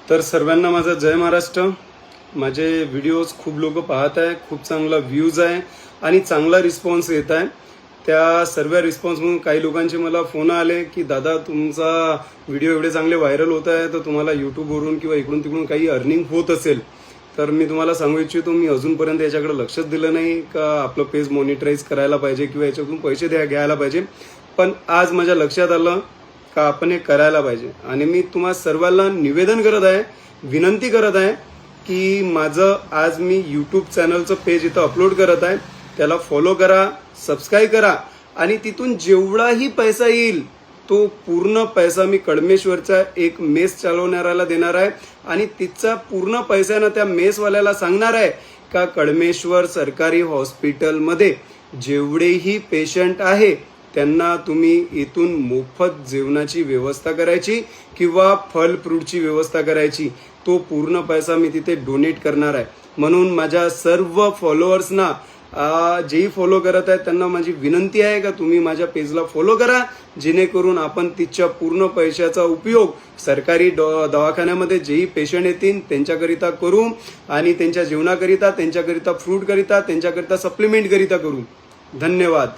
तर सर्वांना माझा जय महाराष्ट्र। माझे व्हिडिओज खूप लोक पाहत आहे, खूप चांगला व्ह्यूज आहे आणि चांगला रिस्पॉन्स येत आहे। त्या सर्व रिस्पॉन्समधून काही लोकांचे मला फोन आले की दादा तुमचा व्हिडिओ एवढे चांगले व्हायरल होत आहे तर तुम्हाला यूट्यूबवरून किंवा इकडून तिकडून काही अर्निंग होत असेल तर मी तुम्हाला सांगू इच्छितो मी अजूनपर्यंत याच्याकडे लक्षच दिलं नाही का आपलं पेज मॉनिटराईज करायला पाहिजे किंवा याच्यातून पैसे घ्यायला पाहिजे। पण आज माझ्या लक्षात आलं का आपण हे करायला पाहिजे आणि मी तुम्हा सर्वांना निवेदन करत आहे, विनंती करत आहे की माझं आज मी यूट्यूब चॅनलचं पेज इथं अपलोड करत आहे, त्याला फॉलो करा, सबस्क्राईब करा आणि तिथून जेवढाही पैसा येईल तो पूर्ण पैसा मी कडमेश्वरचा एक मेस चालवणाऱ्याला देणार आहे आणि तिचा पूर्ण पैशानं त्या मेसवाल्याला सांगणार आहे का कडमेश्वर सरकारी हॉस्पिटलमध्ये जेवढेही पेशंट आहे त्यांना तुम्ही इथून मोफत जेवणाची व्यवस्था करायची किंवा फल फ्रूटची व्यवस्था करायची। तो पूर्ण पैसा मी तिथे डोनेट करणार आहे। म्हणून माझ्या सर्व फॉलोअर्सना जेही फॉलो करत आहेत त्यांना माझी विनंती आहे का तुम्ही माझ्या पेजला फॉलो करा, जेणेकरून आपण तिच्या पूर्ण पैशाचा उपयोग सरकारी दवाखान्यामध्ये जेही पेशंट येतील त्यांच्याकरिता करू आणि त्यांच्या जेवणाकरिता, त्यांच्याकरिता फ्रूट करिता, त्यांच्याकरिता सप्लिमेंट करिता करू। धन्यवाद।